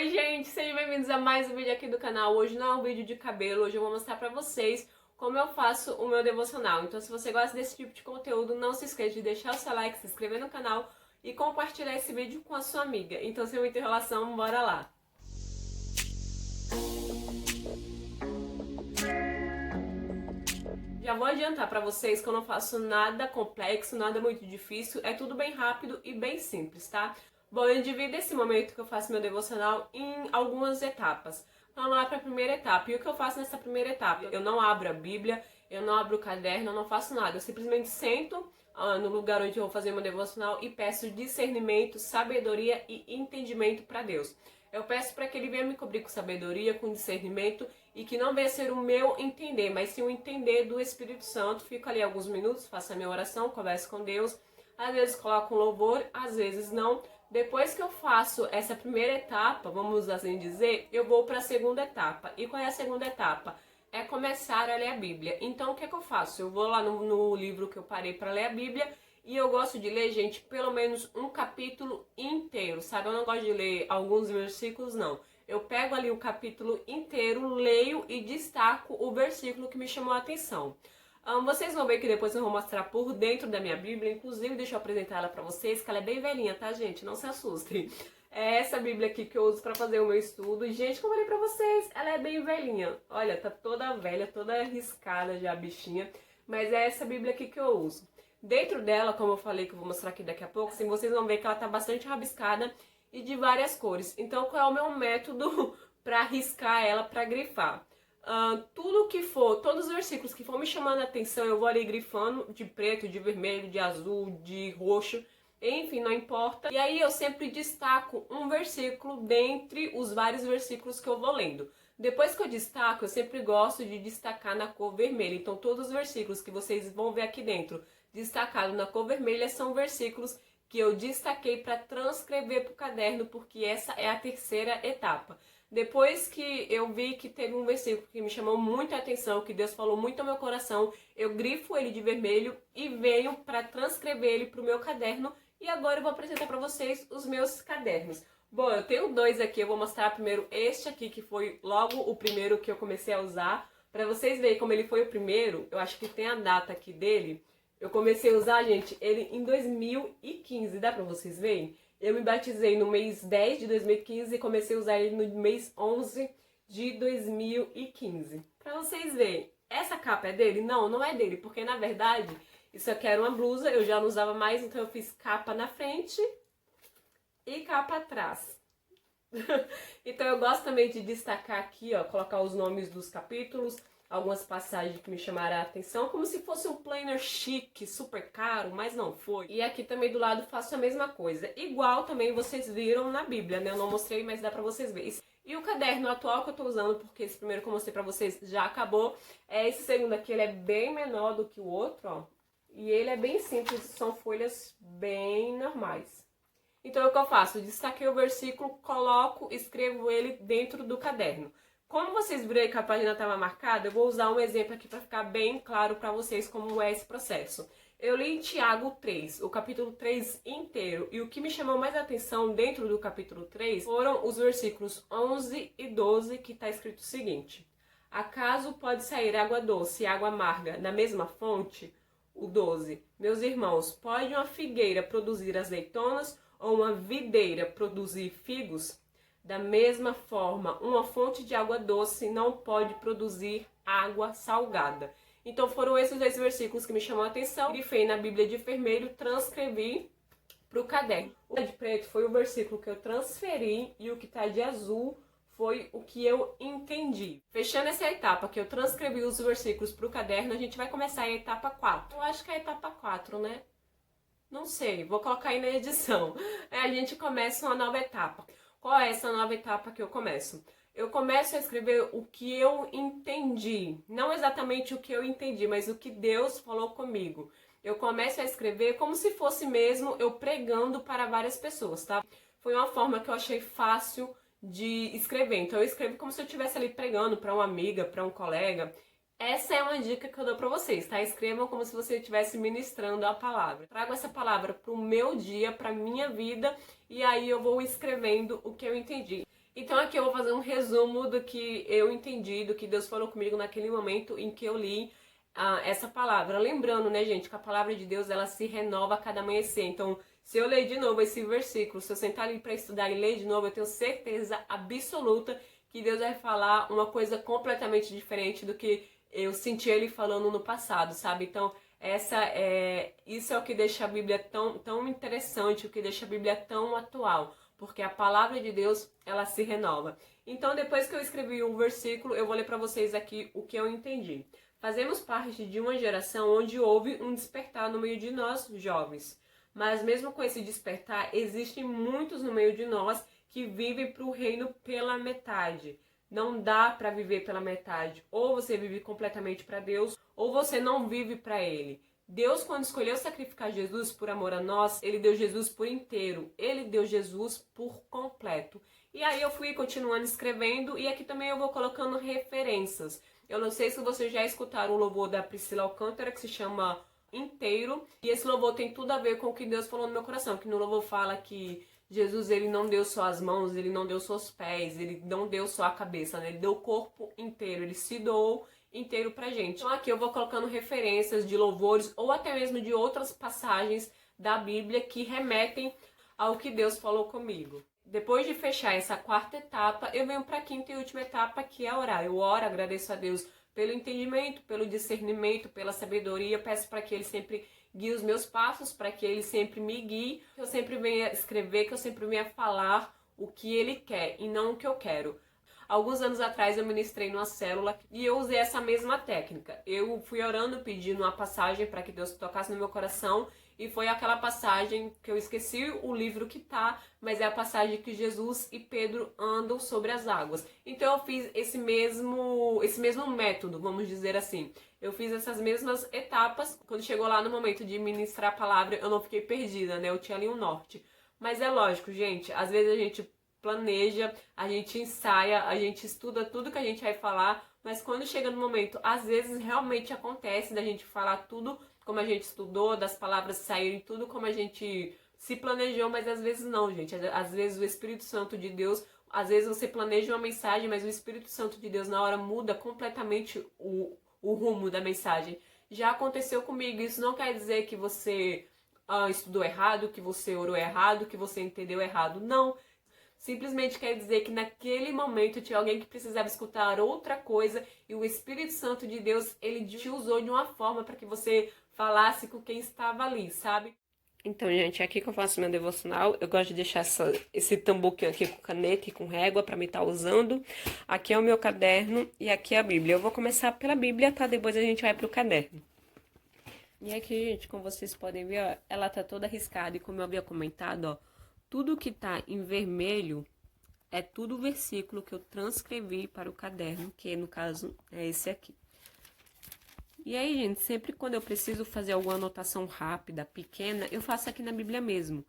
Oi gente, sejam bem-vindos a mais um vídeo aqui do canal. Hoje não é um vídeo de cabelo, hoje eu vou mostrar pra vocês como eu faço o meu devocional. Então se você gosta desse tipo de conteúdo, não se esqueça de deixar o seu like, se inscrever no canal e compartilhar esse vídeo com a sua amiga. Então sem muita enrolação, bora lá! Já vou adiantar pra vocês que eu não faço nada complexo, nada muito difícil, é tudo bem rápido e bem simples, tá? Bom, eu divido esse momento que eu faço meu devocional em algumas etapas. Vamos lá para a primeira etapa. E o que eu faço nessa primeira etapa? Eu não abro a Bíblia, eu não abro o caderno, eu não faço nada. Eu simplesmente sento no lugar onde eu vou fazer meu devocional e peço discernimento, sabedoria e entendimento para Deus. Eu peço para que Ele venha me cobrir com sabedoria, com discernimento e que não venha ser o meu entender, mas sim o entender do Espírito Santo. Fico ali alguns minutos, faço a minha oração, converso com Deus. Às vezes coloco um louvor, às vezes não. Depois que eu faço essa primeira etapa, vamos assim dizer, eu vou para a segunda etapa. E qual é a segunda etapa? É começar a ler a Bíblia. Então o que é que eu faço? Eu vou lá no livro que eu parei para ler a Bíblia e eu gosto de ler, gente, pelo menos um capítulo inteiro, sabe? Eu não gosto de ler alguns versículos, não. Eu pego ali o capítulo inteiro, leio e destaco o versículo que me chamou a atenção. Vocês vão ver que depois eu vou mostrar por dentro da minha Bíblia, inclusive deixa eu apresentar ela pra vocês, que ela é bem velhinha, tá, gente? Não se assustem. É essa Bíblia aqui que eu uso pra fazer o meu estudo. E, gente, como eu falei pra vocês, ela é bem velhinha. Olha, tá toda velha, toda riscada já a bichinha, mas é essa Bíblia aqui que eu uso. Dentro dela, como eu falei que eu vou mostrar aqui daqui a pouco, assim, vocês vão ver que ela tá bastante rabiscada e de várias cores. Então, qual é o meu método pra riscar ela, pra grifar? Tudo que for, todos os versículos que for me chamando a atenção, eu vou ali grifando de preto, de vermelho, de azul, de roxo, enfim, não importa. E aí eu sempre destaco um versículo dentre os vários versículos que eu vou lendo. Depois que eu destaco, eu sempre gosto de destacar na cor vermelha. Então todos os versículos que vocês vão ver aqui dentro, destacado na cor vermelha, são versículos que eu destaquei para transcrever para o caderno, porque essa é a terceira etapa. Depois que eu vi que teve um versículo que me chamou muito a atenção, que Deus falou muito ao meu coração, eu grifo ele de vermelho e venho para transcrever ele para o meu caderno. E agora eu vou apresentar para vocês os meus cadernos. Bom, eu tenho dois aqui, eu vou mostrar primeiro este aqui, que foi logo o primeiro que eu comecei a usar. Para vocês verem como ele foi o primeiro, eu acho que tem a data aqui dele. Eu comecei a usar, gente, ele em 2015, dá para vocês verem? Eu me batizei no mês 10 de 2015 e comecei a usar ele no mês 11 de 2015. Pra vocês verem, essa capa é dele? Não, não é dele, porque na verdade isso aqui era uma blusa, eu já não usava mais, então eu fiz capa na frente e capa atrás. Então eu gosto também de destacar aqui, ó, colocar os nomes dos capítulos, algumas passagens que me chamaram a atenção, como se fosse um planner chique, super caro, mas não foi. E aqui também do lado faço a mesma coisa. Igual também vocês viram na Bíblia, né? Eu não mostrei, mas dá pra vocês verem. E o caderno atual que eu tô usando, porque esse primeiro que eu mostrei pra vocês já acabou, esse segundo aqui, ele é bem menor do que o outro, ó. E ele é bem simples, são folhas bem normais. Então o que eu faço? Destaquei o versículo, coloco, escrevo ele dentro do caderno. Como vocês viram que a página estava marcada, eu vou usar um exemplo aqui para ficar bem claro para vocês como é esse processo. Eu li em Tiago 3, o capítulo 3 inteiro, e o que me chamou mais atenção dentro do capítulo 3 foram os versículos 11 e 12, que está escrito o seguinte: acaso pode sair água doce e água amarga da mesma fonte? O 12, meus irmãos, pode uma figueira produzir azeitonas ou uma videira produzir figos? Da mesma forma, uma fonte de água doce não pode produzir água salgada. Então foram esses dois versículos que me chamou a atenção. Grifei na Bíblia de vermelho, transcrevi para o caderno. O de preto foi o versículo que eu transferi e o que está de azul foi o que eu entendi. Fechando essa etapa que eu transcrevi os versículos para o caderno, a gente vai começar a etapa 4. Eu acho que é a etapa 4, né? Não sei, vou colocar aí na edição. A gente começa uma nova etapa. Qual é essa nova etapa que eu começo? Eu começo a escrever o que eu entendi. Não exatamente o que eu entendi, mas o que Deus falou comigo. Eu começo a escrever como se fosse mesmo eu pregando para várias pessoas, tá? Foi uma forma que eu achei fácil de escrever. Então eu escrevo como se eu estivesse ali pregando para uma amiga, para um colega. Essa é uma dica que eu dou pra vocês, tá? Escrevam como se você estivesse ministrando a palavra. Trago essa palavra pro meu dia, pra minha vida, e aí eu vou escrevendo o que eu entendi. Então aqui eu vou fazer um resumo do que eu entendi, do que Deus falou comigo naquele momento em que eu li essa palavra. Lembrando, né, gente, que a palavra de Deus, ela se renova a cada amanhecer. Então, se eu ler de novo esse versículo, se eu sentar ali para estudar e ler de novo, eu tenho certeza absoluta que Deus vai falar uma coisa completamente diferente do que eu senti Ele falando no passado, sabe? Então, isso é o que deixa a Bíblia tão interessante, o que deixa a Bíblia tão atual, porque a palavra de Deus, ela se renova. Então, depois que eu escrevi um versículo, eu vou ler para vocês aqui o que eu entendi. Fazemos parte de uma geração onde houve um despertar no meio de nós, jovens. Mas mesmo com esse despertar, existem muitos no meio de nós que vivem para o reino pela metade. Não dá para viver pela metade. Ou você vive completamente para Deus, ou você não vive para Ele. Deus, quando escolheu sacrificar Jesus por amor a nós, Ele deu Jesus por inteiro. Ele deu Jesus por completo. E aí eu fui continuando escrevendo e aqui também eu vou colocando referências. Eu não sei se vocês já escutaram o louvor da Priscila Alcântara, que se chama Inteiro. E esse louvor tem tudo a ver com o que Deus falou no meu coração. Que no louvor fala que Jesus, ele não deu só as mãos, ele não deu só os pés, ele não deu só a cabeça, né? Ele deu o corpo inteiro, ele se doou inteiro pra gente. Então aqui eu vou colocando referências de louvores ou até mesmo de outras passagens da Bíblia que remetem ao que Deus falou comigo. Depois de fechar essa quarta etapa, eu venho para a quinta e última etapa, que é orar. Eu oro, agradeço a Deus pelo entendimento, pelo discernimento, pela sabedoria. Peço para que Ele sempre guie os meus passos, para que Ele sempre me guie, que eu sempre venha escrever, que eu sempre venha falar o que Ele quer e não o que eu quero. Alguns anos atrás eu ministrei numa célula e eu usei essa mesma técnica. Eu fui orando, pedindo uma passagem para que Deus tocasse no meu coração. E foi aquela passagem que eu esqueci o livro que tá, mas é a passagem que Jesus e Pedro andam sobre as águas. Então eu fiz esse mesmo método, vamos dizer assim. Eu fiz essas mesmas etapas. Quando chegou lá no momento de ministrar a palavra, eu não fiquei perdida, né? Eu tinha ali um norte. Mas é lógico, gente, às vezes a gente planeja, a gente ensaia, a gente estuda tudo que a gente vai falar, mas quando chega no momento, às vezes realmente acontece da gente falar tudo como a gente estudou, das palavras saírem tudo como a gente se planejou, mas às vezes não, gente. Às vezes o Espírito Santo de Deus, às vezes você planeja uma mensagem, mas o Espírito Santo de Deus na hora muda completamente o rumo da mensagem. Já aconteceu comigo, isso não quer dizer que você estudou errado, que você orou errado, que você entendeu errado, não. Simplesmente quer dizer que naquele momento tinha alguém que precisava escutar outra coisa e o Espírito Santo de Deus, ele te usou de uma forma para que você falasse com quem estava ali, sabe? Então, gente, é aqui que eu faço meu devocional. Eu gosto de deixar esse tamboquinho aqui com caneta e com régua para me estar usando. Aqui é o meu caderno e aqui é a Bíblia. Eu vou começar pela Bíblia, tá? Depois a gente vai pro caderno. E aqui, gente, como vocês podem ver, ó, ela tá toda riscada e como eu havia comentado, ó, tudo que tá em vermelho é tudo versículo que eu transcrevi para o caderno, que no caso é esse aqui. E aí, gente, sempre quando eu preciso fazer alguma anotação rápida, pequena, eu faço aqui na Bíblia mesmo.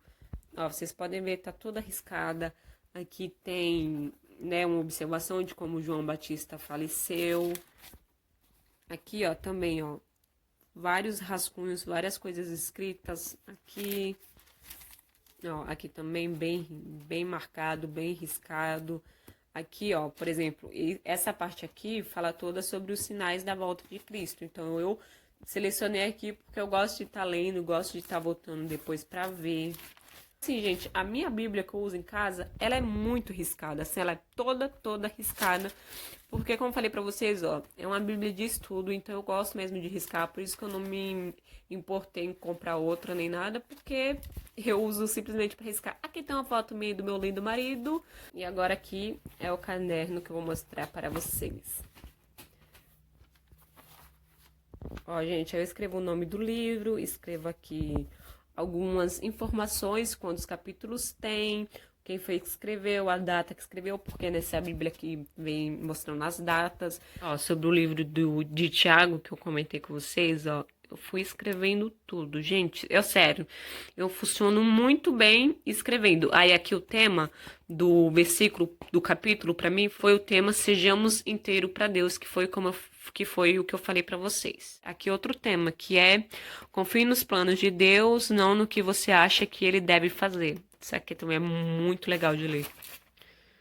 Ó, vocês podem ver, tá toda arriscada. Aqui tem, né, uma observação de como João Batista faleceu. Aqui, ó, também, ó, vários rascunhos, várias coisas escritas aqui. Ó, aqui também bem marcado, bem riscado. Aqui, ó, por exemplo, essa parte aqui fala toda sobre os sinais da volta de Cristo. Então, eu selecionei aqui porque eu gosto de estar lendo, gosto de estar voltando depois para ver. Assim, gente, a minha Bíblia que eu uso em casa, ela é muito riscada, assim, ela é toda riscada. Porque, como eu falei pra vocês, ó, é uma Bíblia de estudo, então eu gosto mesmo de riscar, por isso que eu não me importei em comprar outra nem nada, porque eu uso simplesmente pra riscar. Aqui tem uma foto minha do meu lindo marido, e agora aqui é o caderno que eu vou mostrar para vocês. Ó, gente, eu escrevo o nome do livro, escrevo aqui algumas informações, quantos capítulos tem, quem foi que escreveu, a data que escreveu, porque nessa Bíblia aqui vem mostrando as datas. Ó, sobre o livro de Tiago, que eu comentei com vocês, ó, eu fui escrevendo tudo. Gente, sério, eu funciono muito bem escrevendo. Aí aqui o tema do versículo, do capítulo, para mim, foi o tema Sejamos Inteiro para Deus, que foi o que eu falei para vocês. Aqui outro tema, que é confie nos planos de Deus, não no que você acha que ele deve fazer. Isso aqui também é muito legal de ler.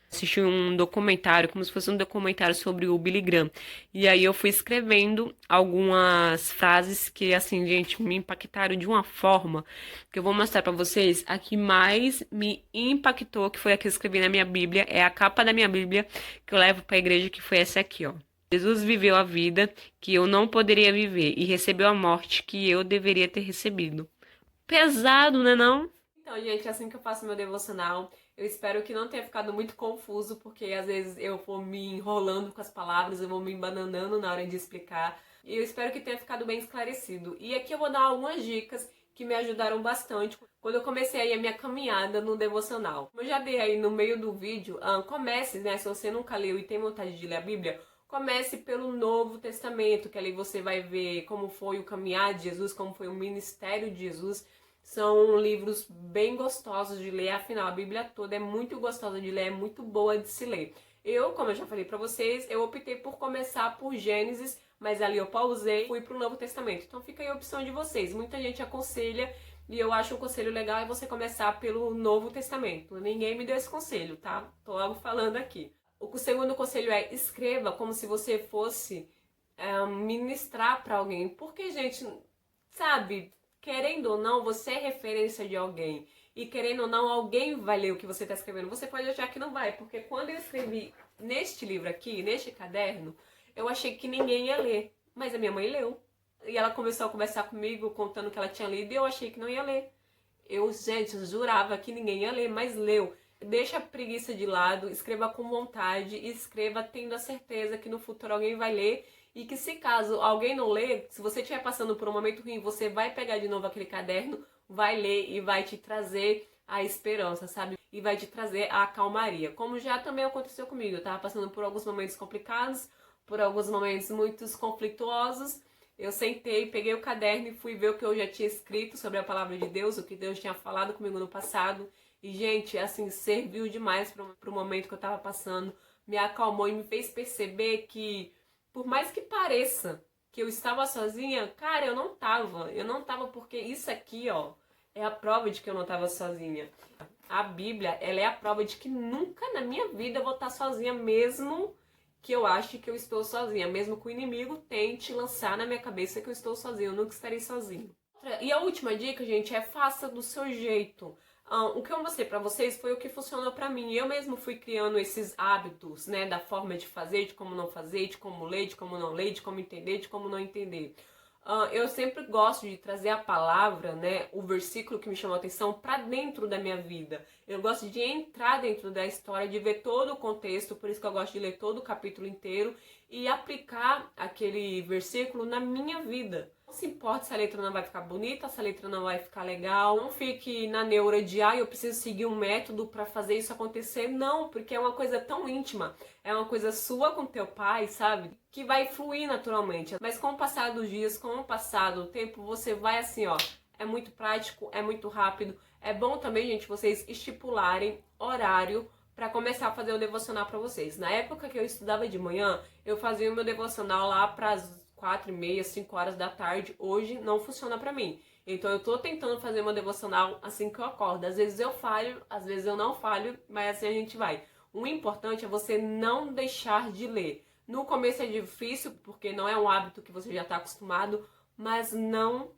Assisti um documentário, como se fosse um documentário sobre o Billy Graham. E aí eu fui escrevendo algumas frases que, assim, gente, me impactaram de uma forma que eu vou mostrar pra vocês. A que mais me impactou, que foi a que eu escrevi na minha Bíblia, é a capa da minha Bíblia que eu levo pra igreja, que foi essa aqui, ó. Jesus viveu a vida que eu não poderia viver e recebeu a morte que eu deveria ter recebido. Pesado, né não? Então, gente, é assim que eu faço meu devocional. Eu espero que não tenha ficado muito confuso, porque às vezes eu vou me enrolando com as palavras, eu vou me embananando na hora de explicar. E eu espero que tenha ficado bem esclarecido. E aqui eu vou dar algumas dicas que me ajudaram bastante quando eu comecei aí a minha caminhada no devocional. Como eu já dei aí no meio do vídeo, comece, né, se você nunca leu e tem vontade de ler a Bíblia, comece pelo Novo Testamento, que ali você vai ver como foi o caminhar de Jesus, como foi o ministério de Jesus. São livros bem gostosos de ler, afinal, a Bíblia toda é muito gostosa de ler, é muito boa de se ler. Eu, como eu já falei pra vocês, eu optei por começar por Gênesis, mas ali eu pausei e fui pro Novo Testamento. Então fica aí a opção de vocês. Muita gente aconselha, e eu acho um conselho legal é você começar pelo Novo Testamento. Ninguém me deu esse conselho, tá? Tô logo falando aqui. O segundo conselho é escreva como se você fosse ministrar pra alguém. Porque, gente, sabe, querendo ou não, você é referência de alguém. E querendo ou não, alguém vai ler o que você está escrevendo. Você pode achar que não vai, porque quando eu escrevi neste livro aqui, neste caderno, eu achei que ninguém ia ler. Mas a minha mãe leu. E ela começou a conversar comigo, contando que ela tinha lido, e eu achei que não ia ler. Eu, gente, eu jurava que ninguém ia ler, mas leu. Deixa a preguiça de lado, escreva com vontade, escreva tendo a certeza que no futuro alguém vai ler e que se caso alguém não ler, se você estiver passando por um momento ruim, você vai pegar de novo aquele caderno, vai ler e vai te trazer a esperança, sabe? E vai te trazer a calmaria. Como já também aconteceu comigo, eu tava passando por alguns momentos complicados, por alguns momentos muito conflituosos. Eu sentei, peguei o caderno e fui ver o que eu já tinha escrito sobre a palavra de Deus, o que Deus tinha falado comigo no passado. E, gente, assim, serviu demais para o momento que eu tava passando. Me acalmou e me fez perceber que, por mais que pareça que eu estava sozinha, cara, eu não tava. Eu não tava porque isso aqui, ó, é a prova de que eu não tava sozinha. A Bíblia, ela é a prova de que nunca na minha vida eu vou estar sozinha, mesmo que eu ache que eu estou sozinha, mesmo que o inimigo tente lançar na minha cabeça que eu estou sozinha, eu nunca estarei sozinha. E a última dica, gente, é faça do seu jeito. O que eu mostrei pra vocês foi o que funcionou pra mim. Eu mesmo fui criando esses hábitos, né, da forma de fazer, de como não fazer, de como ler, de como não ler, de como entender, de como não entender. Eu sempre gosto de trazer a palavra, né, o versículo que me chamou a atenção pra dentro da minha vida. Eu gosto de entrar dentro da história, de ver todo o contexto, por isso que eu gosto de ler todo o capítulo inteiro e aplicar aquele versículo na minha vida. Não se importa se a letra não vai ficar bonita, se a letra não vai ficar legal. Não fique na neura de, eu preciso seguir um método para fazer isso acontecer. Não, porque é uma coisa tão íntima. É uma coisa sua com teu pai, sabe? Que vai fluir naturalmente. Mas com o passar dos dias, com o passar do tempo, você vai assim, ó. É muito prático, é muito rápido. É bom também, gente, vocês estipularem horário para começar a fazer o devocional para vocês. Na época que eu estudava de manhã, eu fazia o meu devocional lá para as 4h30, 5 horas da tarde. Hoje não funciona pra mim. Então eu tô tentando fazer uma devocional assim que eu acordo. Às vezes eu falho, às vezes eu não falho, mas assim a gente vai. O importante é você não deixar de ler. No começo é difícil, porque não é um hábito que você já tá acostumado, mas não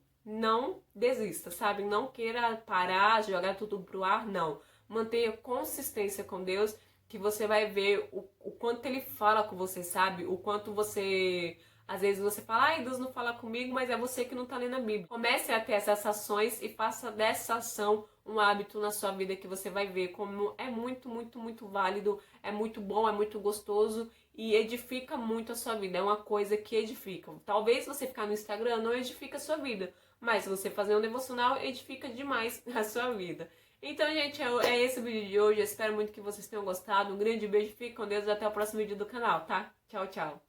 desista, sabe? Não queira parar, jogar tudo pro ar, não. Mantenha consistência com Deus, que você vai ver o quanto Ele fala com você, sabe? O quanto você... Às vezes você fala, Deus não fala comigo, mas é você que não tá lendo a Bíblia. Comece a ter essas ações e faça dessa ação um hábito na sua vida que você vai ver como é muito, muito, muito válido, é muito bom, é muito gostoso e edifica muito a sua vida. É uma coisa que edifica. Talvez você ficar no Instagram não edifica a sua vida, mas se você fazer um devocional, edifica demais a sua vida. Então, gente, é esse o vídeo de hoje. Eu espero muito que vocês tenham gostado. Um grande beijo, fique com Deus e até o próximo vídeo do canal, tá? Tchau, tchau.